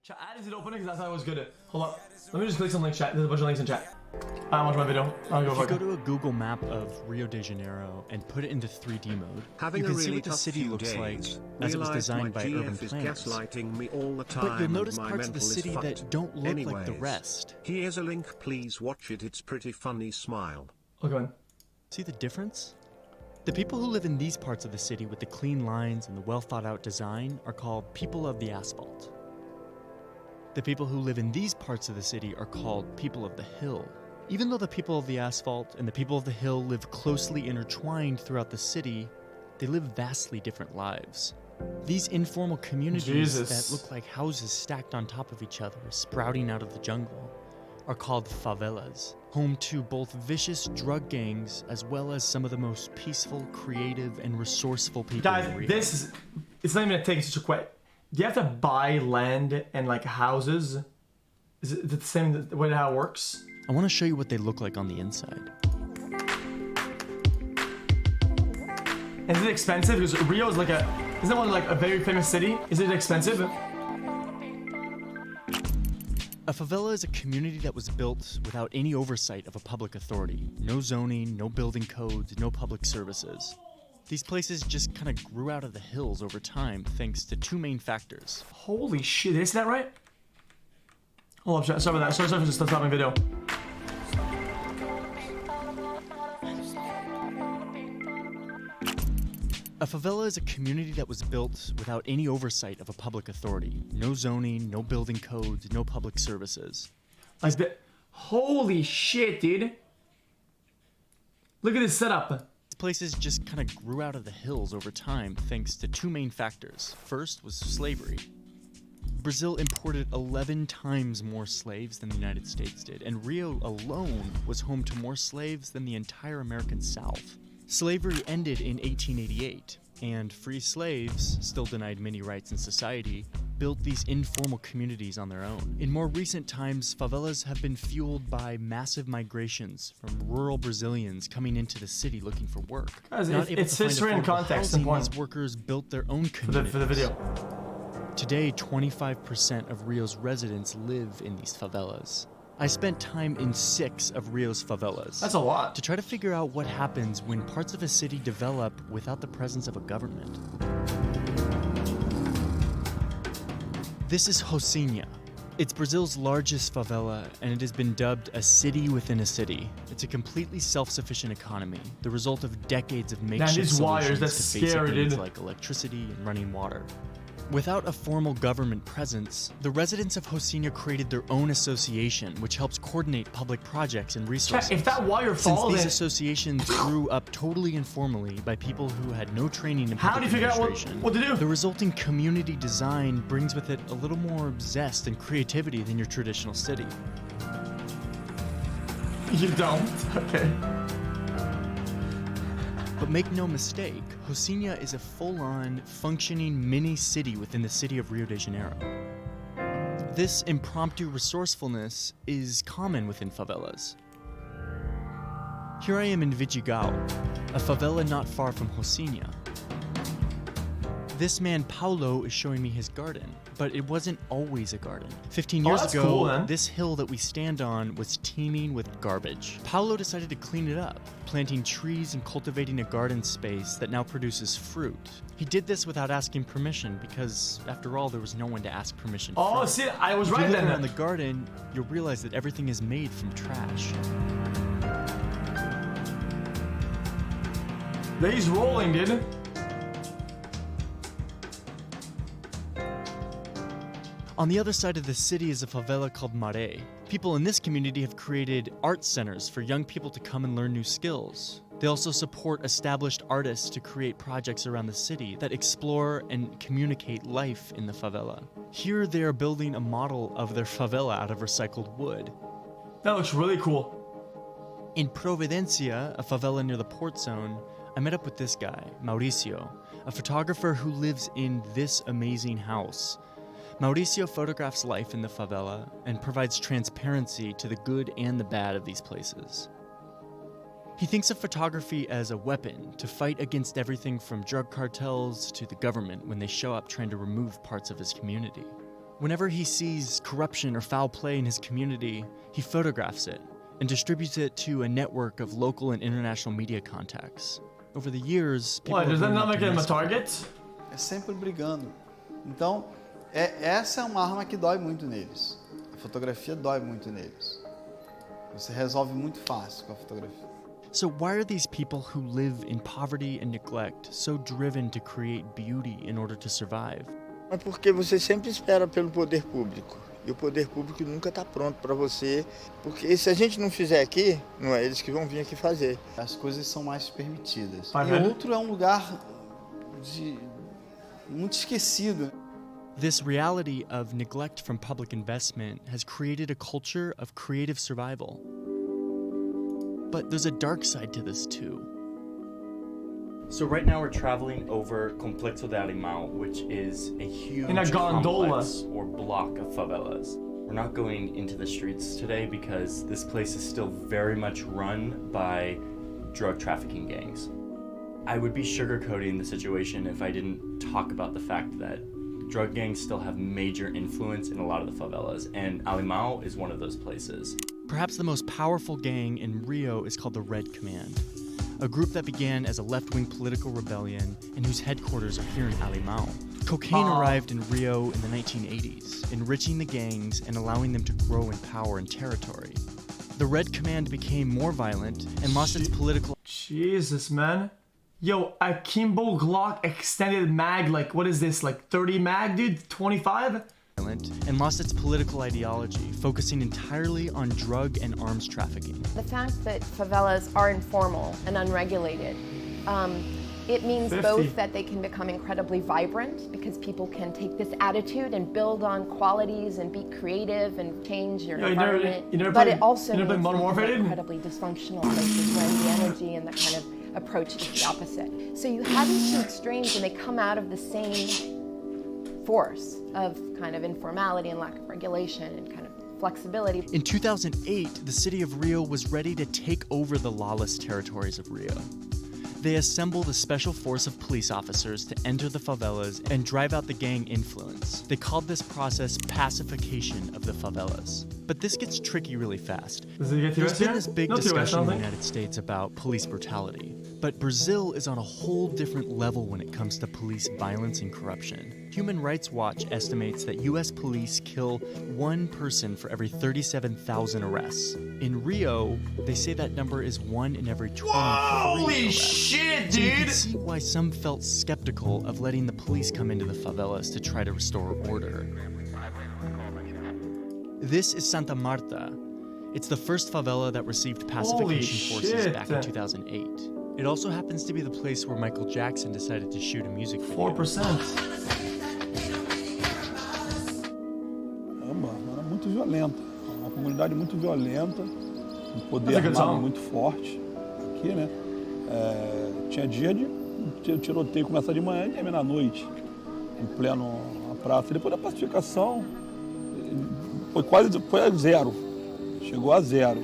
Chat, is it opening? Because I thought it was good. Hold on. Let me just click some link chat. There's a bunch of links in chat. I'm watching my video. I'll go if you go to a Google map of Rio de Janeiro and put it into 3D mode, you can see what the city looks like as it was designed by urban planners. But you'll notice parts of the city that don't look like the rest. Here's a link, please watch it. It's pretty funny. Smile. Okay, man. See the difference? The people who live in these parts of the city with the clean lines and the well thought out design are called people of the asphalt. The people who live in these parts of the city are called people of the hill. Even though the people of the asphalt and the people of the hill live closely intertwined throughout the city, they live vastly different lives. These informal communities that look like houses stacked on top of each other, sprouting out of the jungle, are called favelas, home to both vicious drug gangs as well as some of the most peaceful, creative, and resourceful people in Rio. It's not even gonna take such a quick. Do you have to buy land and like houses? Is it the same way how it works? I want to show you what they look like on the inside. Is it expensive? Because Rio is like isn't one like a very famous city? Is it expensive? A favela is a community that was built without any oversight of a public authority. No zoning, no building codes, no public services. These places just kind of grew out of the hills over time thanks to two main factors. Holy shit, is that right? Hold up, sorry about that. Sorry for just stopping video. A favela is a community that was built without any oversight of a public authority. No zoning, no building codes, no public services. Like that. Holy shit, dude. Look at this setup. These places just kind of grew out of the hills over time thanks to two main factors. First was slavery. Brazil imported 11 times more slaves than the United States did, and Rio alone was home to more slaves than the entire American South. Slavery ended in 1888, and free slaves, still denied many rights in society, built these informal communities on their own. In more recent times, favelas have been fueled by massive migrations from rural Brazilians coming into the city looking for work. Guys, it's history and context. These workers built their own communities. For the video. Today, 25% of Rio's residents live in these favelas. I spent time in 6 of Rio's favelas. That's a lot. To try to figure out what happens when parts of a city develop without the presence of a government. This is Rocinha. It's Brazil's largest favela, and it has been dubbed a city within a city. It's a completely self-sufficient economy, the result of decades of makeshift solutions to basic needs like electricity and running water. Without a formal government presence, the residents of Rocinha created their own association, which helps coordinate public projects and resources. If that wire falls, since these associations grew up totally informally by people who had no training in public administration, what to do? The resulting community design brings with it a little more zest and creativity than your traditional city. You don't? Okay. But make no mistake, Rocinha is a full-on, functioning mini-city within the city of Rio de Janeiro. This impromptu resourcefulness is common within favelas. Here I am in Vidigal, a favela not far from Rocinha. This man, Paulo, is showing me his garden, but it wasn't always a garden. 15 years ago, this hill that we stand on was teeming with garbage. Paulo decided to clean it up, planting trees and cultivating a garden space that now produces fruit. He did this without asking permission because, after all, there was no one to ask permission from. Oh, see, I was right then. If you look around the garden, you'll realize that everything is made from trash. He's rolling, dude. On the other side of the city is a favela called Maré. People in this community have created art centers for young people to come and learn new skills. They also support established artists to create projects around the city that explore and communicate life in the favela. Here they are building a model of their favela out of recycled wood. That looks really cool. In Providencia, a favela near the port zone, I met up with this guy, Mauricio, a photographer who lives in this amazing house. Mauricio photographs life in the favela and provides transparency to the good and the bad of these places. He thinks of photography as a weapon to fight against everything from drug cartels to the government when they show up trying to remove parts of his community. Whenever he sees corruption or foul play in his community, he photographs it and distributes it to a network of local and international media contacts. Over the years, people What, does that have not grown up make to him a mess with target? É sempre brigando. Então, essa é uma arma que dói muito neles. A fotografia dói muito neles. Você resolve muito fácil com a fotografia. So why are these people who live in poverty and neglect so driven to create beauty in order to survive? É porque você sempre espera pelo poder público. E o poder público nunca está pronto para você. Porque se a gente não fizer aqui, não é eles que vão vir aqui fazer. As coisas são mais permitidas. Favela? E outro é um lugar muito esquecido. This reality of neglect from public investment has created a culture of creative survival. But there's a dark side to this too. So right now we're traveling over Complexo de Alimão, which is a huge In a gondola. complex or block of favelas. We're not going into the streets today because this place is still very much run by drug trafficking gangs. I would be sugarcoating the situation if I didn't talk about the fact that drug gangs still have major influence in a lot of the favelas, and Alimão is one of those places. Perhaps the most powerful gang in Rio is called the Red Command, a group that began as a left-wing political rebellion and whose headquarters are here in Alimão. Cocaine arrived in Rio in the 1980s, enriching the gangs and allowing them to grow in power and territory. The Red Command became more violent and lost its political... Jesus, man. Yo, a Kimbo Glock extended mag, like, what is this, like 30 mag, dude? 25? And lost its political ideology, focusing entirely on drug and arms trafficking. The fact that favelas are informal and unregulated, it means 50. both that they can become incredibly vibrant because people can take this attitude and build on qualities and be creative and change your environment. You never but played- it also you never means played Modern that Warfare, they're dude? incredibly dysfunctional places where the energy and the kind of approach is the opposite. So you have these two extremes and they come out of the same force of kind of informality and lack of regulation and kind of flexibility. In 2008, the city of Rio was ready to take over the lawless territories of Rio. They assembled a special force of police officers to enter the favelas and drive out the gang influence. They called this process pacification of the favelas. But this gets tricky really fast. Does it get to There's us been here? this big Not to us, I discussion in don't the think. United States about police brutality. But Brazil is on a whole different level when it comes to police violence and corruption. Human Rights Watch estimates that US police kill 1 person for every 37,000 arrests. In Rio, they say that number is 1 in every 23 Holy arrests. shit, So you can dude! see why some felt skeptical of letting the police come into the favelas to try to restore order. This is Santa Marta. It's the first favela that received pacification forces shit. back in 2008. It also happens to be the place where Michael Jackson decided to shoot a music video. 4%. Caramba, era muito violenta. Uma comunidade muito violenta, um poder That's a good armado song. muito forte aqui, né? Tinha dia de tiroteio começar de manhã e terminar à noite, em pleno na praça. Depois da pacificação, foi a zero. Chegou a zero.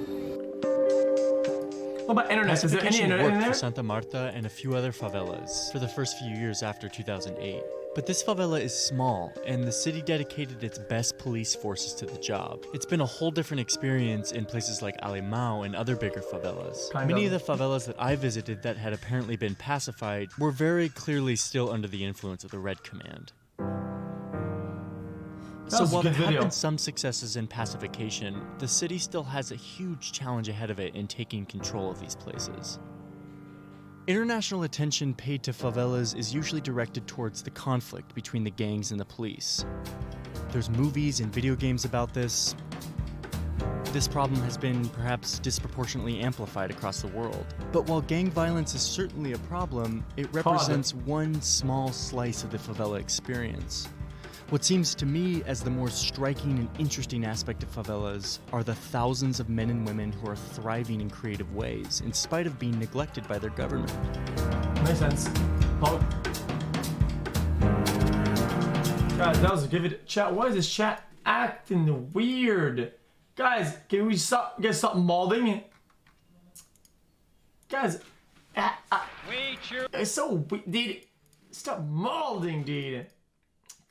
What about internet? Is there any Pacification internet in worked there? for Santa Marta and a few other favelas for the first few years after 2008. But this favela is small, and the city dedicated its best police forces to the job. It's been a whole different experience in places like Alimão and other bigger favelas. Many of the favelas that I visited that had apparently been pacified were very clearly still under the influence of the Red Command. So was a while good there have video. been some successes in pacification, the city still has a huge challenge ahead of it in taking control of these places. International attention paid to favelas is usually directed towards the conflict between the gangs and the police. There's movies and video games about this. This problem has been perhaps disproportionately amplified across the world. But while gang violence is certainly a problem, it represents one small slice of the favela experience. What seems to me as the more striking and interesting aspect of favelas are the thousands of men and women who are thriving in creative ways, in spite of being neglected by their government. Makes sense. Oh. Guys, that was a good video. Chat, why is this chat acting weird? Guys, can we stop molding? Guys, it's so weird, dude. Stop molding, dude.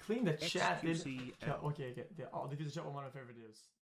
clean the chat, dude. xQcOW. Okay. The diffuser chat one of my favorite videos.